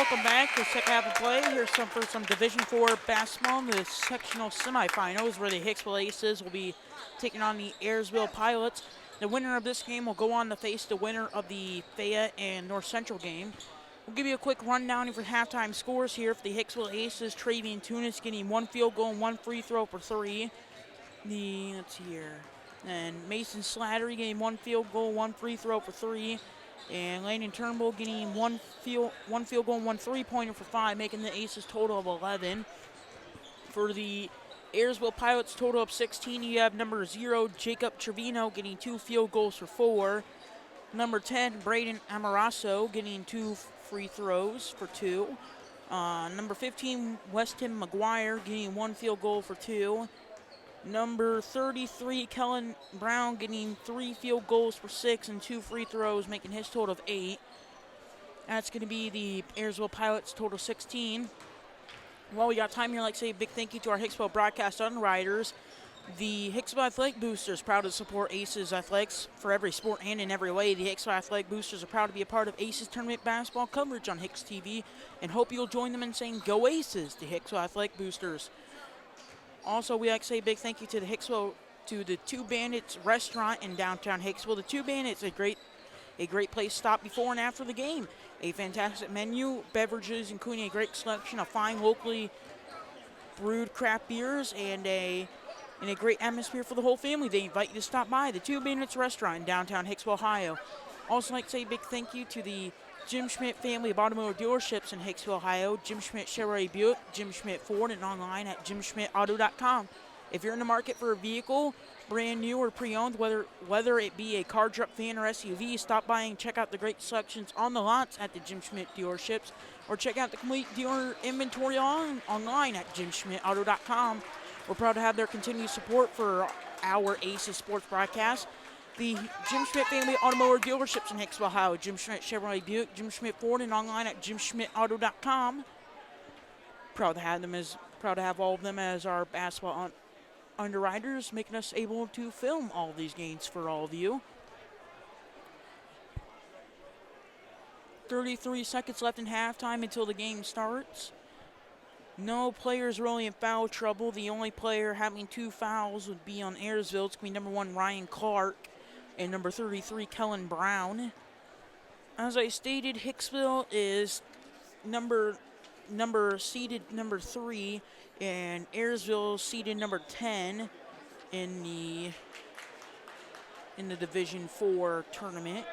Welcome back to the second half of play. Here's for some Division IV basketball in the sectional semifinals where the Hicksville Aces will be taking on the Ayersville Pilots. The winner of this game will go on to face the winner of the Fayette and North Central game. We'll give you a quick rundown of your halftime scores here for the Hicksville Aces. Travian Tunis getting 1 field goal and 1 free throw for 3. Let's see here. And Mason Slattery getting 1 field goal, 1 free throw for 3. And Landon Turnbull getting one field goal and 1 3-pointer for 5, making the Aces total of 11. For the Ayersville Pilots total of 16, you have number 0, Jacob Trevino, getting 2 field goals for 4. Number 10, Braden Amaraso, getting 2 free throws for 2. Number 15, Weston McGuire, getting 1 field goal for 2. Number 33, Kellen Brown, getting 3 field goals for 6 and 2 free throws, making his total of 8. That's going to be the Ayersville Pilots total 16. While we got time here, I'd like to say a big thank you to our Hicksville broadcast underwriters. The Hicksville Athletic Boosters, proud to support Aces Athletics for every sport and in every way. The Hicksville Athletic Boosters are proud to be a part of Aces tournament basketball coverage on HIX-TV and hope you'll join them in saying go Aces, the Hicksville Athletic Boosters. Also, we like to say a big thank you to the Two Bandits restaurant in downtown Hicksville. The Two Bandits, a great place to stop before and after the game. A fantastic menu, beverages, including a great selection of fine locally brewed craft beers and a great atmosphere for the whole family. They invite you to stop by the Two Bandits restaurant in downtown Hicksville, Ohio. Also, like to say a big thank you to the Jim Schmidt family of automotive dealerships in Hicksville, Ohio. Jim Schmidt Chevrolet Buick, Jim Schmidt Ford, and online at jimschmidtauto.com. If you're in the market for a vehicle, brand new or pre-owned, whether it be a car, truck, van, or SUV, stop by and check out the great selections on the lots at the Jim Schmidt dealerships, or check out the complete dealer inventory online at jimschmidtauto.com. We're proud to have their continued support for our Aces sports broadcast. The Jim Schmidt family automotive dealerships in Hicksville, Ohio. Jim Schmidt Chevrolet Buick, Jim Schmidt Ford, and online at jimschmidtauto.com. Proud to have all of them as our basketball underwriters, making us able to film all of these games for all of you. 33 seconds left in halftime until the game starts. No players really in foul trouble. The only player having 2 fouls would be on Ayersville. It's going to be number 1, Ryan Clark, and number 33, Kellen Brown. As I stated, Hicksville is seeded number 3, and Ayersville seeded number 10 in the Division IV tournament.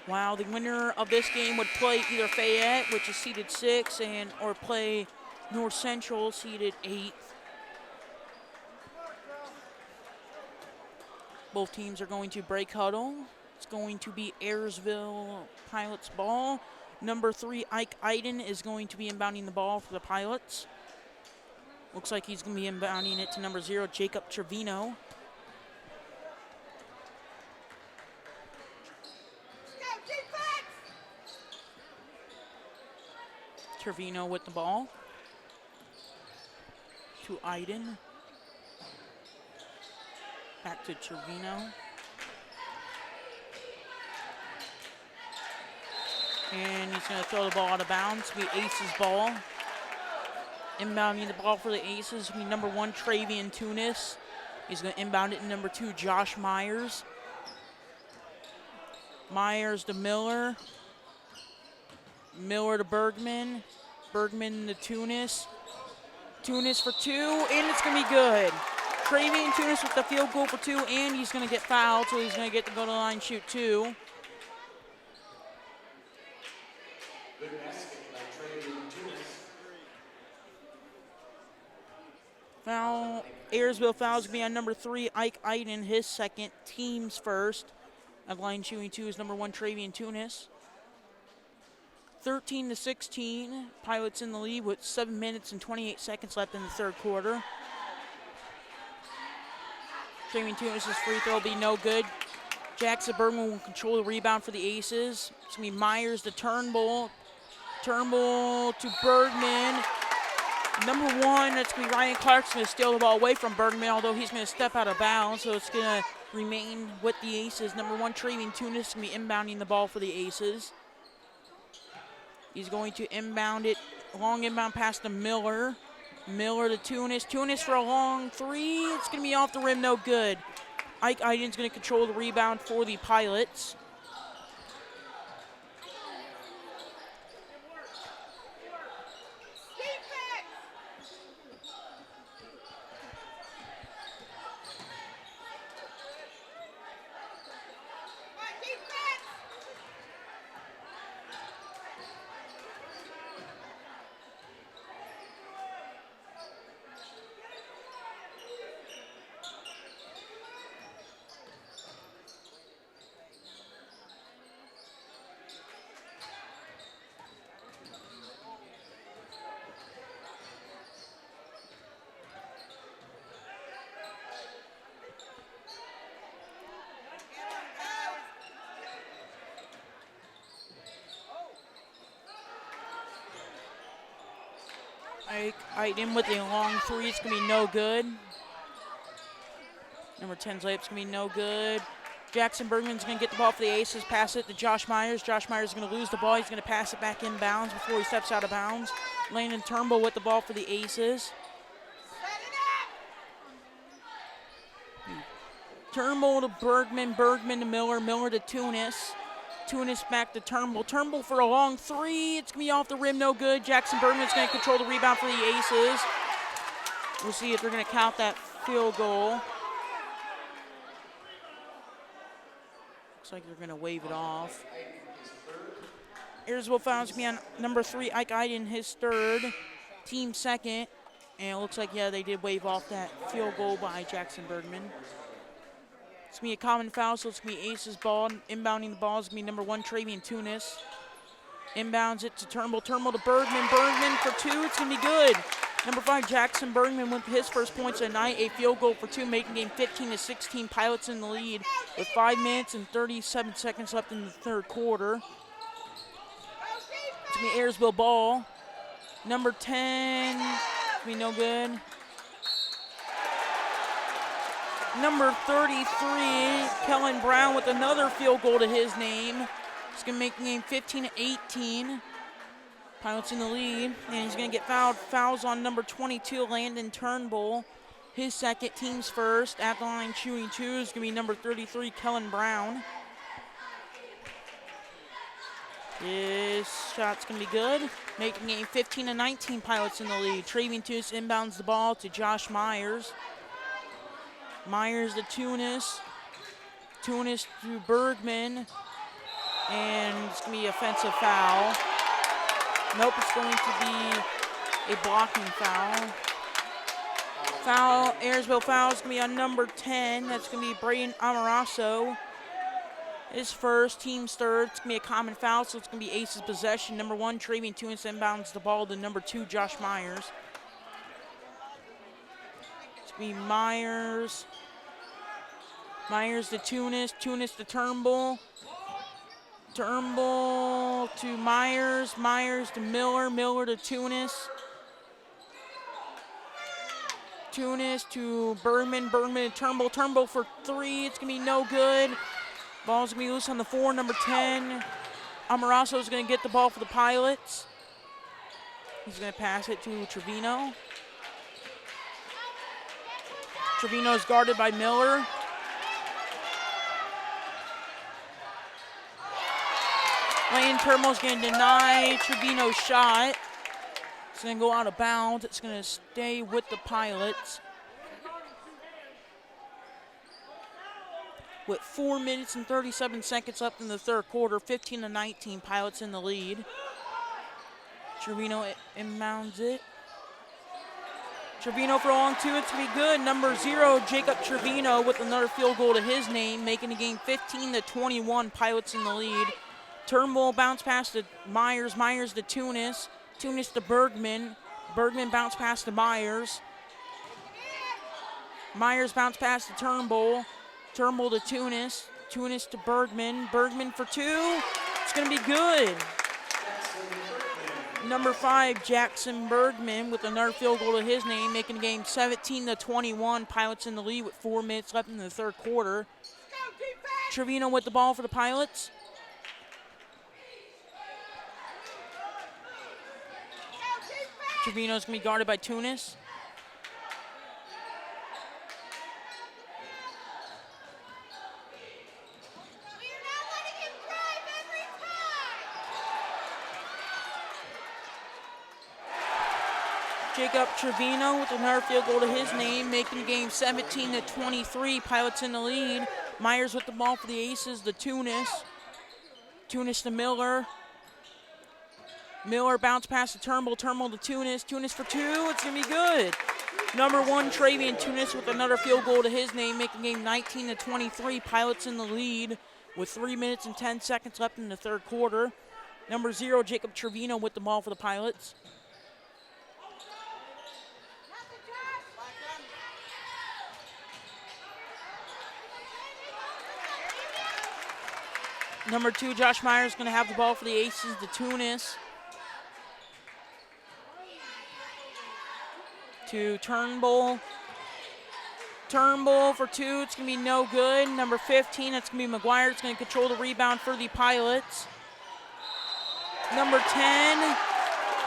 While the winner of this game would play either Fayette, which is seeded 6, or play North Central, seeded 8th. Both teams are going to break huddle. It's going to be Ayersville Pilots ball. Number 3, Ike Iden, is going to be inbounding the ball for the Pilots. Looks like he's going to be inbounding it to number 0, Jacob Trevino. Trevino with the ball to Iden. Back to Trevino. And he's going to throw the ball out of bounds. It's going to be Aces ball. Inbounding the ball for the Aces is going to be number 1, Travian Tunis. He's going to inbound it to number 2, Josh Myers. Myers to Miller. Miller to Bergman. Bergman to Tunis. Tunis for 2, and it's going to be good. Travian Tunis with the field goal for 2, and he's going to get fouled, so he's going to get to go to the line, shoot 2. Foul. Ayersville fouls going to be on number 3, Ike Iden, his second, team's first. At line shooting 2 is number 1, Travian Tunis. 13-16, Pilots in the lead with 7 minutes and 28 seconds left in the third quarter. Travian Tunis' free throw will be no good. Jackson Bergman will control the rebound for the Aces. It's going to be Myers to Turnbull. Turnbull to Bergman. Number 1, that's going to be Ryan Clark's going to steal the ball away from Bergman, although he's going to step out of bounds, so it's going to remain with the Aces. Number 1, Travian Tunis, going to be inbounding the ball for the Aces. He's going to inbound it. Long inbound pass to Miller. Miller to Tunis. Tunis for a long three. It's going to be off the rim, no good. Ike Iden's going to control the rebound for the Pilots. Ike in with a long three. It's going to be no good. Number 10's layup's going to be no good. Jackson Bergman's going to get the ball for the Aces, pass it to Josh Myers. Josh Myers is going to lose the ball. He's going to pass it back in bounds before he steps out of bounds. Landon Turnbull with the ball for the Aces. Turnbull to Bergman, Bergman to Miller, Miller to Tunis. Tunis back to Turnbull. Turnbull for a long three. It's going to be off the rim, no good. Jackson Bergman's going to control the rebound for the Aces. We'll see if they're going to count that field goal. Looks like they're going to wave it off. Ayersville fouls me on number 3, Ike Iden, his third, team second. And it looks like, yeah, they did wave off that field goal by Jackson Bergman. It's going to be a common foul, so it's going to be Ace's ball. Inbounding the ball is going to be number 1, Travian Tunis. Inbounds it to Turnbull. Turnbull to Bergman. Bergman for 2. It's going to be good. Number 5, Jackson Bergman with his first points of the night. A field goal for 2, making game 15-16. Pilots in the lead with 5 minutes and 37 seconds left in the third quarter. It's going to be Ayersville ball. Number 10, it's going to be no good. Number 33, Kellen Brown with another field goal to his name. It's going to make the game 15-18. Pilots in the lead, and he's going to get fouled. Fouls on number 22, Landon Turnbull. His second, team's first. At the line shooting 2 is going to be number 33, Kellen Brown. This shot's going to be good. Making game 15-19, Pilots in the lead. Travian Tunis inbounds the ball to Josh Myers. Myers to Tunis. Tunis to Bergman. And it's going to be offensive foul. Nope, it's going to be a blocking foul. Ayersville foul is going to be on number 10. That's going to be Bryan H.S. His first, team's third. It's going to be a common foul, so it's going to be Ace's possession. Number 1, Travian Tunis inbounds the ball to number 2, Josh Myers. It's going to be Myers. Myers to Tunis. Tunis to Turnbull. Turnbull to Myers. Myers to Miller. Miller to Tunis. Tunis to Bergman. Bergman to Turnbull. Turnbull for 3. It's going to be no good. Ball's going to be loose on the 4. Number 10, Amaraso is going to get the ball for the Pilots. He's going to pass it to Trevino. Trevino is guarded by Miller. Lane Turnbull's going to deny Trevino's shot. It's going to go out of bounds. It's going to stay with the Pilots. With 4 minutes and 37 seconds left in the third quarter, 15-19, Pilots in the lead. Trevino inbounds it. Trevino for a long 2, it's going to be good. Number 0, Jacob Trevino with another field goal to his name, making the game 15-21, Pilots in the lead. Turnbull bounce pass to Myers. Myers to Tunis. Tunis to Bergman. Bergman bounce pass to Myers. Myers bounce pass to Turnbull. Turnbull to Tunis. Tunis to Bergman. Bergman for 2. It's going to be good. Number 5, Jackson Bergman with another field goal to his name, making the game 17-21. Pilots in the lead with 4 minutes left in the third quarter. Trevino with the ball for the Pilots. Trevino's going to be guarded by Tunis. Jacob Trevino with another field goal to his name, making the game 17-23. Pilots in the lead. Myers with the ball for the Aces, the Tunis. Tunis to Miller. Miller bounce pass to Turnbull. Turnbull to Tunis. Tunis for two. It's going to be good. Number 1, Travian Tunis with another field goal to his name, making the game 19-23. Pilots in the lead with 3 minutes and 10 seconds left in the third quarter. Number 0, Jacob Trevino with the ball for the Pilots. Number 2, Josh Myers going to have the ball for the Aces, the Tunis. To Turnbull. Turnbull for 2, it's going to be no good. Number 15, that's going to be McGuire. It's going to control the rebound for the Pilots. Number 10,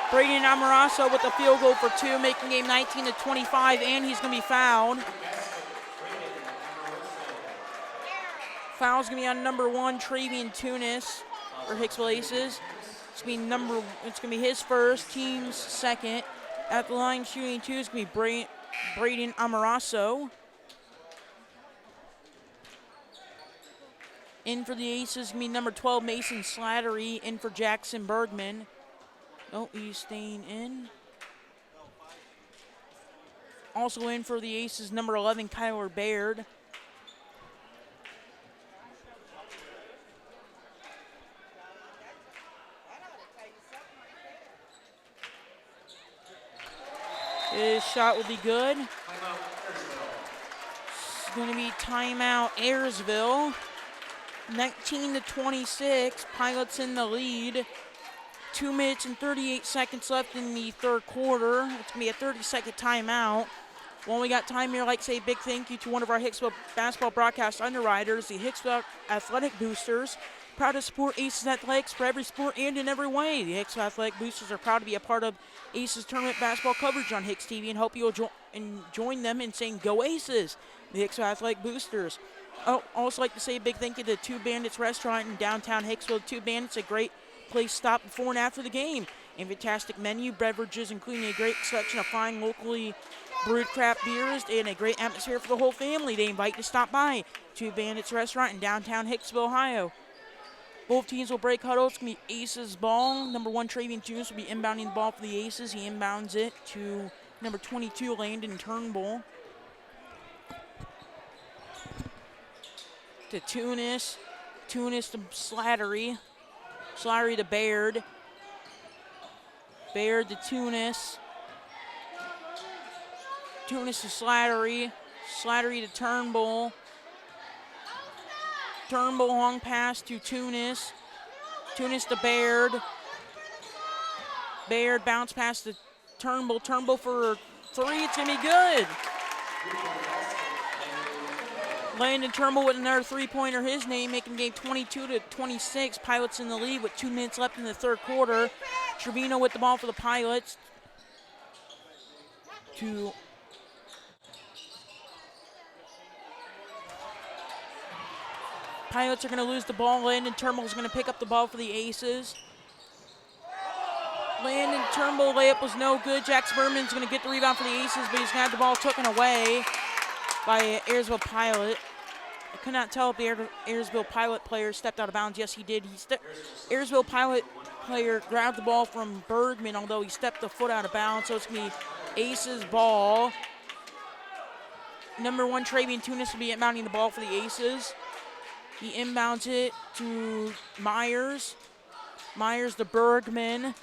Braden Amaraso with the field goal for 2, making game 19-25, and he's going to be fouled. Foul's going to be on number 1, Travian Tunis for Hicksville Aces. It's going to be his first, team's second. At the line shooting 2 is going to be Braden Amaraso. In for the Aces is going to be number 12, Mason Slattery. In for Jackson Bergman. Oh, he's staying in. Also in for the Aces, number 11, Kyler Baird. His shot will be good. It's going to be timeout Ayersville. 19-26, Pilots in the lead. 2 minutes and 38 seconds left in the third quarter. It's going to be a 30-second timeout. While we got time here, I'd like to say a big thank you to one of our Hicksville basketball broadcast underwriters, the Hicksville Athletic Boosters. Proud to support Aces Athletics for every sport and in every way. The Hicksville Athletic Boosters are proud to be a part of Aces tournament basketball coverage on HIX-TV and hope you'll join them in saying Go Aces, the Hicksville Athletic Boosters. Oh, also like to say a big thank you to Two Bandits Restaurant in downtown Hicksville. Two Bandits, a great place to stop before and after the game. A fantastic menu, beverages, including a great selection of fine locally brewed craft beers and a great atmosphere for the whole family. They invite you to stop by Two Bandits Restaurant in downtown Hicksville, Ohio. Both teams will break huddle. It's going to be Aces ball. Number 1, Travian Tunis will be inbounding the ball for the Aces. He inbounds it to number 22, Landon Turnbull. To Tunis. Tunis to Slattery. Slattery to Baird. Baird to Tunis. Tunis to Slattery. Slattery to Turnbull. Turnbull long pass to Tunis. Tunis to Baird. Baird bounce pass to Turnbull. Turnbull for 3. It's going to be good. Landon Turnbull with another three-pointer, his name, making the game 22-26. Pilots in the lead with 2 minutes left in the third quarter. Trevino with the ball for the Pilots. Pilots are going to lose the ball. Landon Turnbull is going to pick up the ball for the Aces. Landon Turnbull layup was no good. Jackson Berman's going to get the rebound for the Aces, but he's going to have the ball taken away by Ayersville Pilot. I could not tell if the Ayersville Pilot player stepped out of bounds. Yes, he did. Ayersville Pilot player grabbed the ball from Bergman, although he stepped the foot out of bounds. So it's going to be Aces ball. Number 1, Travian Tunis will be inbounding the ball for the Aces. He inbounds it to Myers. Myers to Bergman.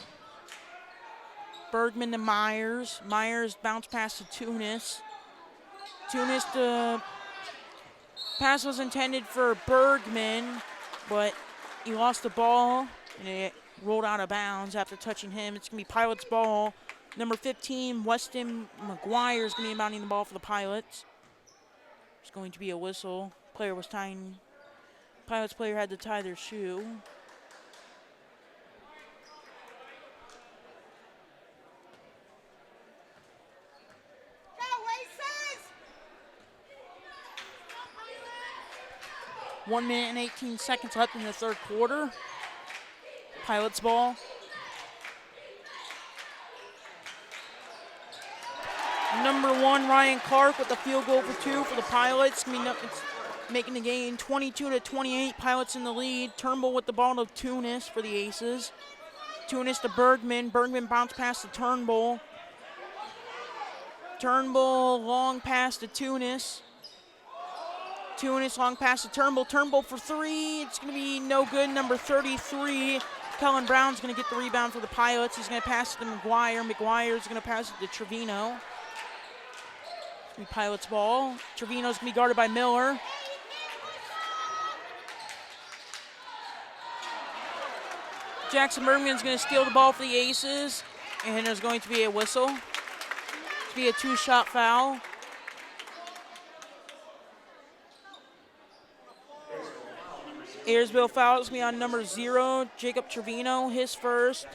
Bergman to Myers. Myers bounce pass to Tunis. Tunis to pass was intended for Bergman, but he lost the ball and it rolled out of bounds after touching him. It's going to be Pilots ball. Number 15, Weston McGuire is going to be inbounding the ball for the Pilots. It's going to be a whistle. Pilots player had to tie their shoe. 1 minute and 18 seconds left in the third quarter. Pilots ball. Number 1, Ryan Clark with the field goal for 2 for the Pilots. It's making the game 22-28. Pilots in the lead. Turnbull with the ball to Tunis for the Aces. Tunis to Bergman. Bergman bounce pass to Turnbull. Turnbull long pass to Tunis. Tunis long pass to Turnbull. Turnbull for 3. It's going to be no good. Number 33, Kellen Brown's going to get the rebound for the Pilots. He's going to pass it to McGuire. McGuire's going to pass it to Trevino. Pilots ball. Trevino's going to be guarded by Miller. Jackson Bergman's going to steal the ball for the Aces, and there's going to be a whistle. It's going to be a 2-shot foul. Ayersville foul is going to be on number 0, Jacob Trevino, his first.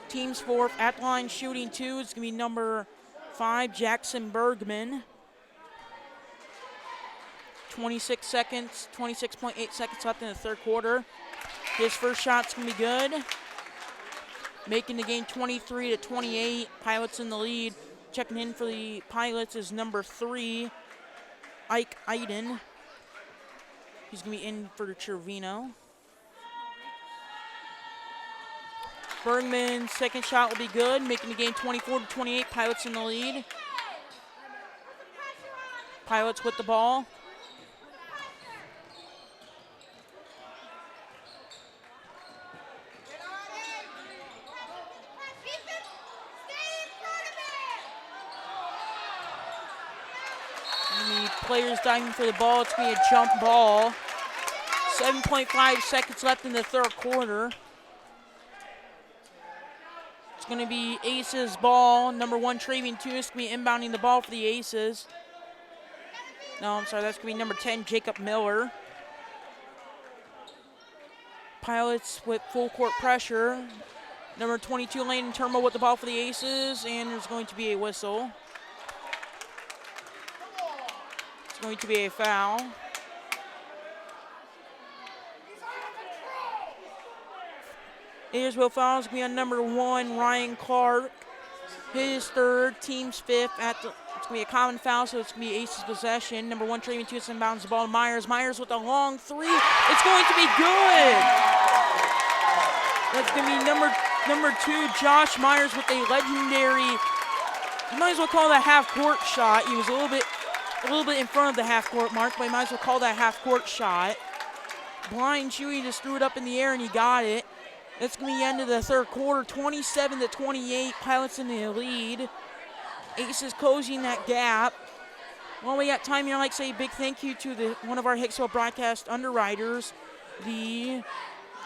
Team's fourth. At the line shooting 2, it's going to be number 5, Jackson Bergman. 26 seconds, 26.8 seconds left in the third quarter. His first shot's going to be good. Making the game 23-28. Pilots in the lead. Checking in for the Pilots is number 3, Ike Iden. He's going to be in for Trevino. Bergman's second shot will be good, making the game 24-28. Pilots in the lead. Pilots with the ball. Players diving for the ball. It's going to be a jump ball. 7.5 seconds left in the third quarter. It's going to be Aces ball. Number 1, Travian Tunis going to be inbounding the ball for the Aces. No, I'm sorry. That's going to be number 10, Jacob Miller. Pilots with full court pressure. Number 22, Landon Turnbull with the ball for the Aces. And there's going to be a whistle. Going to be a foul. Ayersville foul is going to be on number 1, Ryan Clark. His third, team's 5th. It's going to be a common foul, so it's going to be Aces possession. Number 1, Travian Tunis inbounds the ball to Myers. Myers with a long 3. It's going to be good. That's going to be number 2, Josh Myers with a legendary, you might as well call that half-court shot. He was a little bit in front of the half-court mark, but you might as well call that half-court shot. Blind Chewy just threw it up in the air, and he got it. That's going to be the end of the third quarter, 27-28. Pilots in the lead. Aces closing that gap. While we got time here, I'd like to say a big thank you to one of our Hicksville broadcast underwriters, the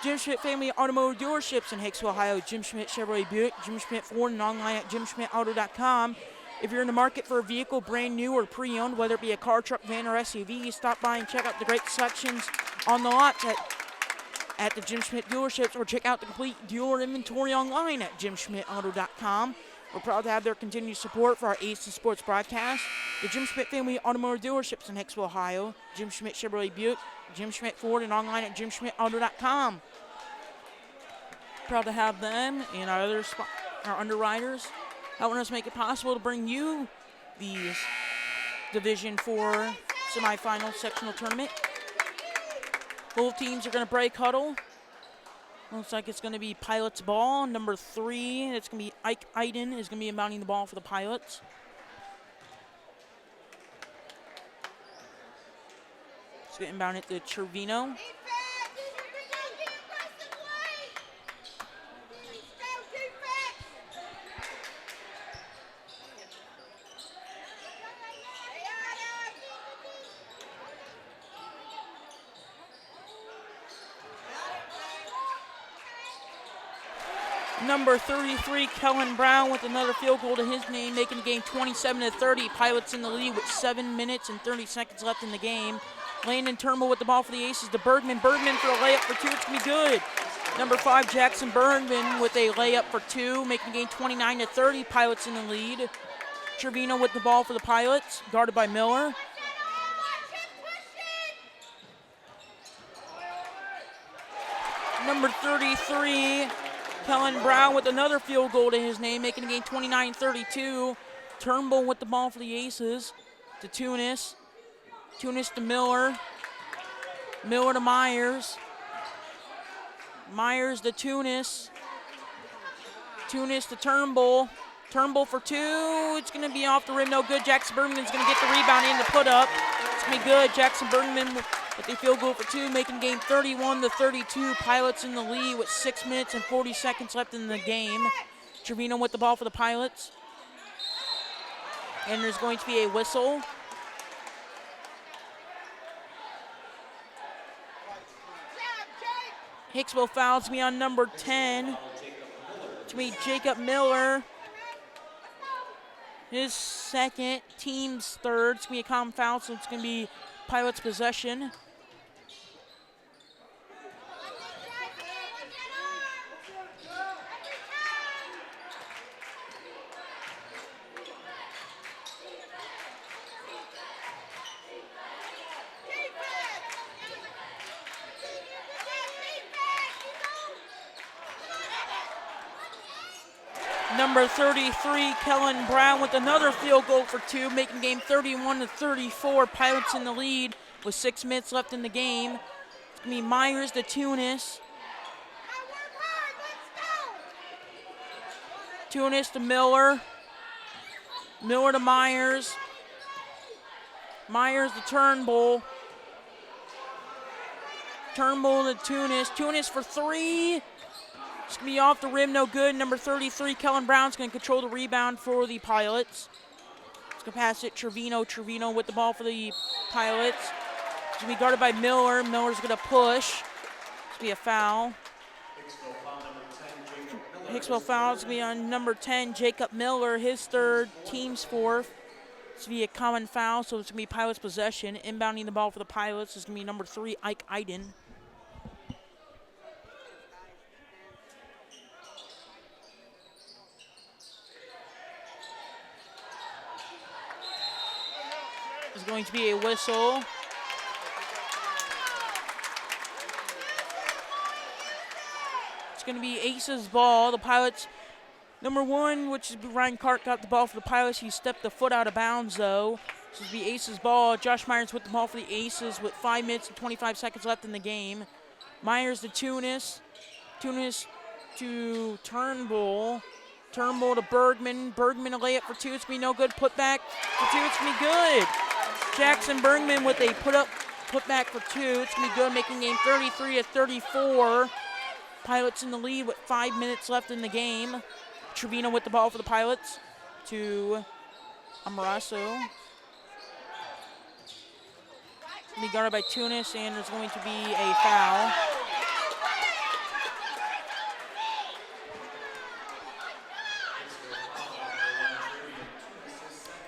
Jim Schmidt Family Automotive Dealerships in Hicksville, Ohio. Jim Schmidt Chevrolet Buick, Jim Schmidt Ford, and online at jimschmidtauto.com. If you're in the market for a vehicle brand new or pre-owned, whether it be a car, truck, van, or SUV, stop by and check out the great selections on the lots at the Jim Schmidt dealerships, or check out the complete dealer inventory online at jimschmidtauto.com. We're proud to have their continued support for our Aces Sports broadcast. The Jim Schmidt Family Automotive Dealerships in Hicksville, Ohio. Jim Schmidt Chevrolet Buick, Jim Schmidt Ford, and online at jimschmidtauto.com. Proud to have them and our underwriters helping us make it possible to bring you these Division IV semifinal sectional tournament. Both teams are going to break huddle. Looks like it's going to be Pilots ball. Number 3, it's going to be Ike Iden is going to be inbounding the ball for the Pilots. It's going to inbound it to Trevino. Number 33, Kellen Brown with another field goal to his name, making the game 27-30. Pilots in the lead with 7 minutes and 30 seconds left in the game. Landon Turnbull with the ball for the Aces to Bergman. Bergman for a layup for 2. It's going to be good. Number 5, Jackson Bergman with a layup for 2, making the game 29-30. Pilots in the lead. Trevino with the ball for the Pilots, guarded by Miller. Number 33, Kellen Brown with another field goal to his name, making the game 29-32. Turnbull with the ball for the Aces to Tunis. Tunis to Miller. Miller to Myers. Myers to Tunis. Tunis to Turnbull. Turnbull for two. It's going to be off the rim. No good. Jackson Bergman's going to get the rebound and the put up. It's going to be good. Jackson Bergman with the field goal for two, making the game 31-32. Pilots in the lead with 6 minutes and 40 seconds left in the game. Trevino with the ball for the Pilots. And there's going to be a whistle. Hicksville fouls me on number 10. It's going to be Jacob Miller. His second, team's third. It's going to be a common foul, so it's going to be Pilots possession. Number 33, Kellen Brown with another field goal for two, making game 31-34. Pilots in the lead with 6 minutes left in the game. It's going to be Myers to Tunis. Tunis to Miller. Miller to Myers. Myers to Turnbull. Turnbull to Tunis. Tunis for three. It's going to be off the rim, no good. Number 33, Kellen Brown's going to control the rebound for the Pilots. It's going to pass it Trevino. Trevino with the ball for the Pilots. It's going to be guarded by Miller. Miller's going to push. It's going to be a foul. Hicksville foul. It's going to be on number 10, Jacob Miller, his third, team's fourth. It's going to be a common foul, so it's going to be Pilots possession. Inbounding the ball for the Pilots is going to be number 3, Ike Iden. There's going to be a whistle. It's going to be Aces ball. The Pilots, number 1, which is Ryan Cart, got the ball for the Pilots. He stepped the foot out of bounds, though. This is the Aces ball. Josh Myers with the ball for the Aces with 5 minutes and 25 seconds left in the game. Myers to Tunis. Tunis to Turnbull. Turnbull to Bergman. Bergman a layup for two. It's going to be no good. Put back for two. It's going to be good. Jackson Bergman with a put back for two. It's going to be good, making game 33-34. Pilots in the lead with 5 minutes left in the game. Trevino with the ball for the Pilots to Amaraso. It's going to be guarded by Tunis, and there's going to be a foul.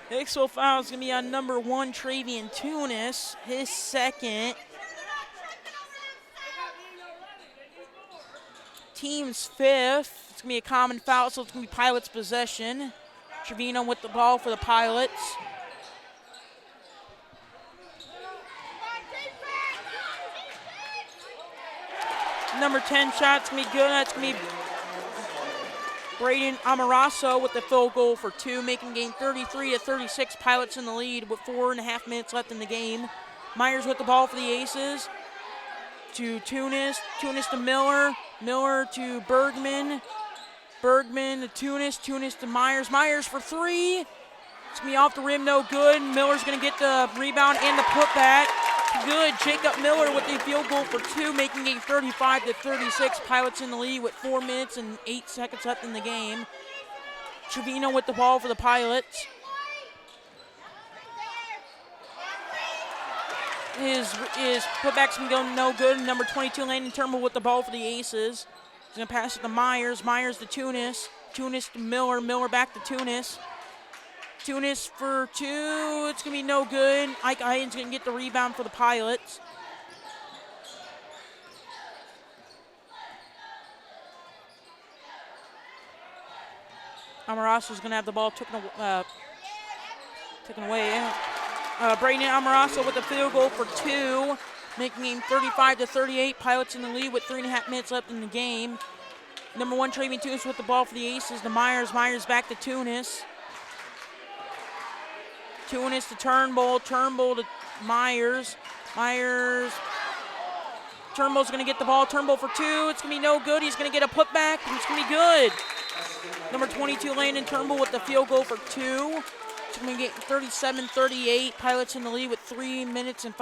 Hicksville foul is going to be on number 1, Travian Tunis, his second. Team's fifth. It's going to be a common foul, so it's going to be Pilots possession. Trevino with the ball for the Pilots. Number 10 shot's going to be good. That's going to be Braden Amaraso with the field goal for two, making game 33-36. Pilots in the lead with 4.5 minutes left in the game. Myers with the ball for the Aces to Tunis. Tunis to Miller. Miller to Bergman. Bergman to Tunis. Tunis to Myers. Myers for three. It's going to be off the rim, no good. Miller's going to get the rebound and the putback. Good. Jacob Miller with the field goal for two, making it 35-36. Pilots in the lead with 4 minutes and 8 seconds left in the game. Trevino with the ball for the Pilots. His putback's going to go no good. Number 22, Landon Turnbull with the ball for the Aces. He's going to pass it to Myers. Myers to Tunis. Tunis to Miller. Miller back to Tunis. Tunis for two. It's going to be no good. Ike Iden's going to get the rebound for the Pilots. Amaraso's going to have the ball taken away. Brayden Amaraso with the field goal for two. making game 35-38. Pilots in the lead with 3.5 minutes left in the game. Number 1, Travian Tunis with the ball for the Aces to Myers. Myers back to Tunis. Tunis to Turnbull. Turnbull to Myers. Myers. Turnbull's going to get the ball. Turnbull for 2. It's going to be no good. He's going to get a putback, and it's going to be good. Number 22, Landon Turnbull with the field goal for 2. It's going to get 37-38. Pilots in the lead with 3 minutes and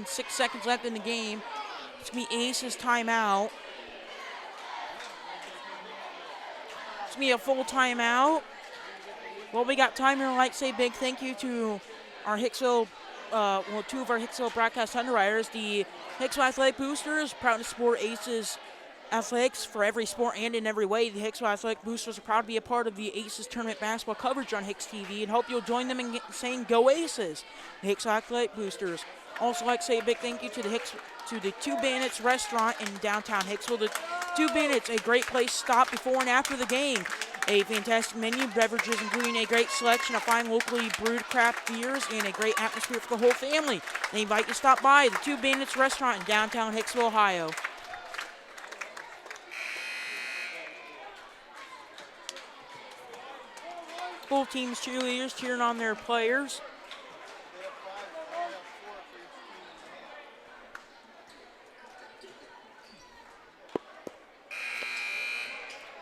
6 seconds left in the game. It's going to be Aces timeout. It's going to be a full timeout. Well, we got time here. I'd like to say a big thank you to our Hicksville, 2 of our Hicksville broadcast underwriters. The Hicksville Athletic Boosters, proud to support Aces athletics for every sport and in every way. The Hicksville Athletic Boosters are proud to be a part of the Aces tournament basketball coverage on HIX-TV and hope you'll join them in saying Go Aces, the Hicksville Athletic Boosters. Also like to say a big thank you to the Two Bandits restaurant in downtown Hicksville. The Two Bandits, a great place to stop before and after the game. A fantastic menu of beverages, including a great selection of fine locally brewed craft beers and a great atmosphere for the whole family. They invite you to stop by the Two Bandits restaurant in downtown Hicksville, Ohio. Both teams' cheerleaders cheering on their players.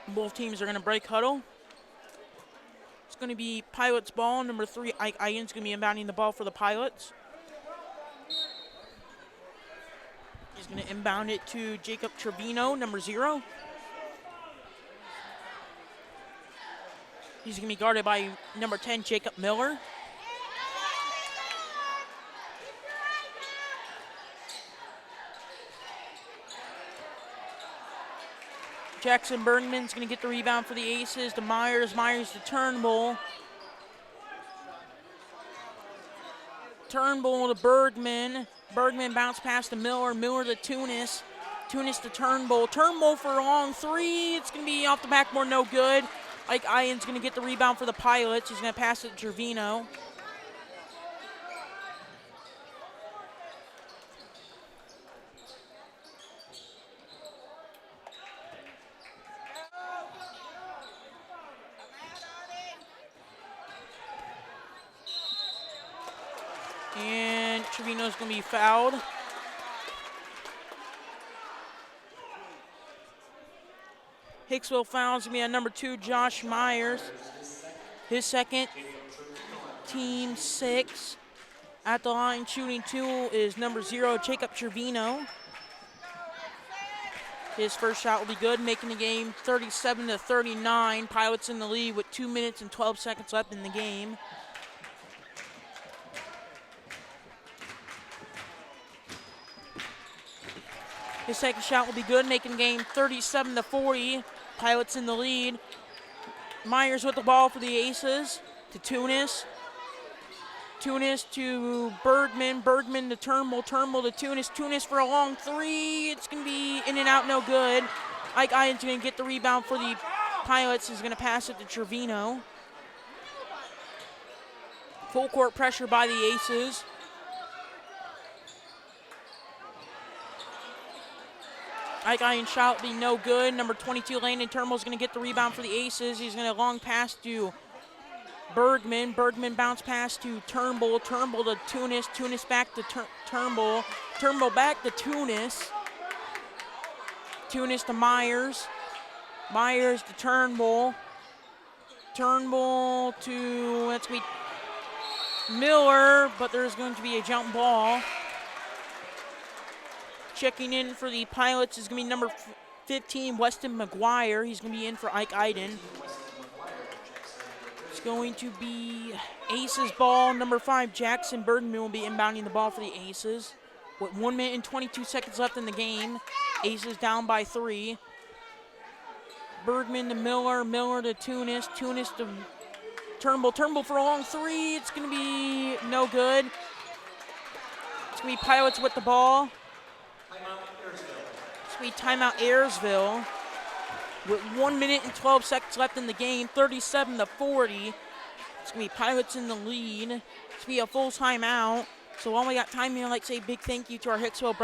Both teams are going to break huddle. It's going to be Pilots ball. Number 3, Ike Iden's going to be inbounding the ball for the Pilots. He's going to inbound it to Jacob Trevino, number 0. He's going to be guarded by number 10, Jacob Miller. Jackson Bergman's going to get the rebound for the Aces to Myers. Myers to Turnbull. Turnbull to Bergman. Bergman bounce pass to Miller. Miller to Tunis. Tunis to Turnbull. Turnbull for a long 3. It's going to be off the backboard, no good. Ike Ian's going to get the rebound for the Pilots. He's going to pass it to Trevino. And Trevino's going to be fouled. Hicksville fouls going to be on number 2, Josh Myers. His second, team 6. At the line shooting 2 is number 0, Jacob Trevino. His first shot will be good, making the game 37-39. Pilots in the lead with 2 minutes and 12 seconds left in the game. His second shot will be good, making the game 37-40. Pilots in the lead. Myers with the ball for the Aces to Tunis. Tunis to Bergman. Bergman to Turnbull. Turnbull to Tunis. Tunis for a long 3. It's going to be in and out, no good. Ike Ian's going to get the rebound for the Pilots. He's going to pass it to Trevino. Full court pressure by the Aces. Ike Ian's shot will be no good. Number 22, Landon Turnbull's going to get the rebound for the Aces. He's going to long pass to Bergman. Bergman bounce pass to Turnbull. Turnbull to Tunis. Tunis back to Turnbull. Turnbull back to Tunis. Tunis to Myers. Myers to Turnbull. Turnbull to, that's going to be Miller, but there's going to be a jump ball. Checking in for the Pilots is going to be number 15, Weston McGuire. He's going to be in for Ike Iden. It's going to be Aces ball. Number 5, Jackson Bergman will be inbounding the ball for the Aces. With 1 minute and 22 seconds left in the game. Aces down by 3. Bergman to Miller. Miller to Tunis. Tunis to Turnbull. Turnbull for a long 3. It's going to be no good. It's going to be Pilots with the ball. It's going to be timeout Ayersville. With 1 minute and 12 seconds left in the game, 37-40. It's going to be Pilots in the lead. It's going to be a full timeout. So while we got time here, I'd like to say a big thank you to our Hicksville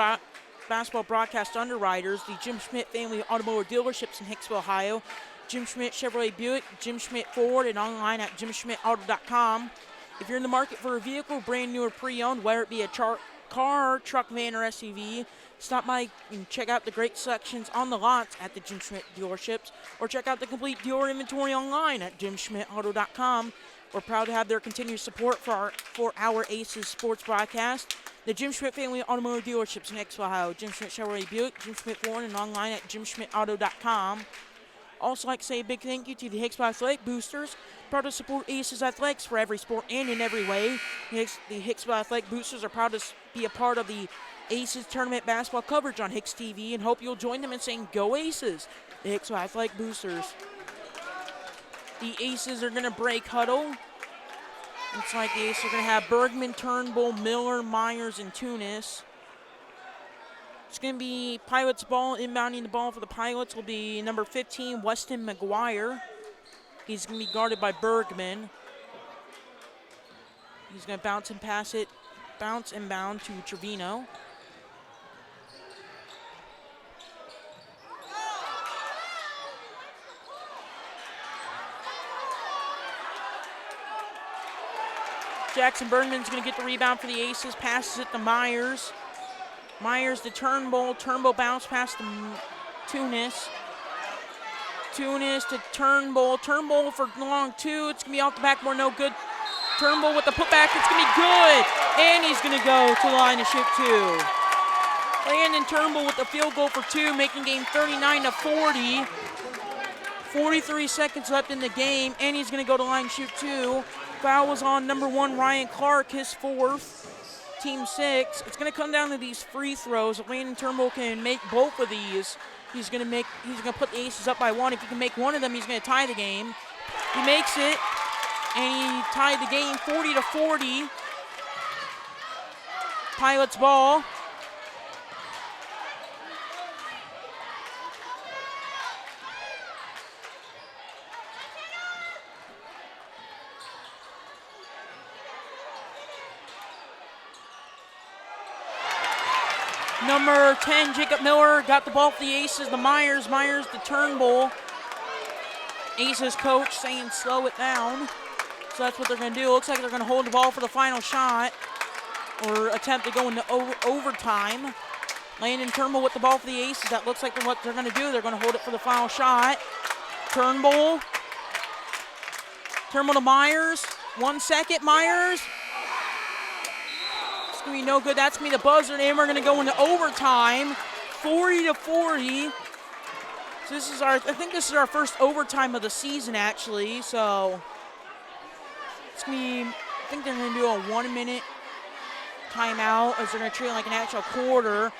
basketball broadcast underwriters, the Jim Schmidt Family Automotive Dealerships in Hicksville, Ohio, Jim Schmidt Chevrolet Buick, Jim Schmidt Ford, and online at jimschmidtauto.com. If you're in the market for a vehicle, brand new or pre-owned, whether it be a car, truck, van, or SUV, stop by and check out the great sections on the lots at the Jim Schmidt dealerships, or check out the complete dealer inventory online at jimschmidtauto.com. We're proud to have their continued support for our Aces sports broadcast. The Jim Schmidt Family Automotive Dealerships in Hicksville, Ohio, Jim Schmidt Chevrolet Buick, Jim Schmidt Ford, and online at jimschmidtauto.com. Also like to say a big thank you to the Hicksville Athletic Boosters, proud to support Aces Athletics for every sport and in every way. The Hicksville Athletic Boosters are proud to be a part of the Aces tournament basketball coverage on HIX-TV and hope you'll join them in saying Go Aces, the Hicksville Athletic Boosters. The Aces are going to break huddle. Looks like the Aces are going to have Bergman, Turnbull, Miller, Myers, and Tunis. It's going to be Pilots ball. Inbounding the ball for the Pilots will be number 15, Weston McGuire. He's going to be guarded by Bergman. He's going to bounce inbound to Trevino. Jackson Bergman's going to get the rebound for the Aces, passes it to Myers. Myers to Turnbull. Turnbull bounce pass to Tunis. Tunis to Turnbull. Turnbull for long two. It's going to be off the backboard, no good. Turnbull with the putback. It's going to be good. And he's going to go to the line to shoot two. Landon Turnbull with the field goal for two, making game 39-40. 43 seconds left in the game, and he's going to go to the line to shoot two. Foul was on number 1, Ryan Clark, his fourth. Team 6. It's going to come down to these free throws. If Landon Turnbull can make both of these, he's going to put the Aces up by one. If he can make one of them, he's going to tie the game. He makes it, and he tied the game 40-40. Pilots ball. Number 10, Jacob Miller, got the ball for the Aces. The Myers to Turnbull. Aces coach saying slow it down. So that's what they're going to do. Looks like they're going to hold the ball for the final shot or attempt to go into overtime. Landon Turnbull with the ball for the Aces. That looks like what they're going to do. They're going to hold it for the final shot. Turnbull to Myers. 1 second, Myers. Gonna be no good. That's gonna be the buzzer, and we're gonna go into overtime, 40-40. So I think this is our first overtime of the season, actually. So it's gonna be, I think they're gonna do a 1 minute timeout, as they're gonna treat it like an actual quarter.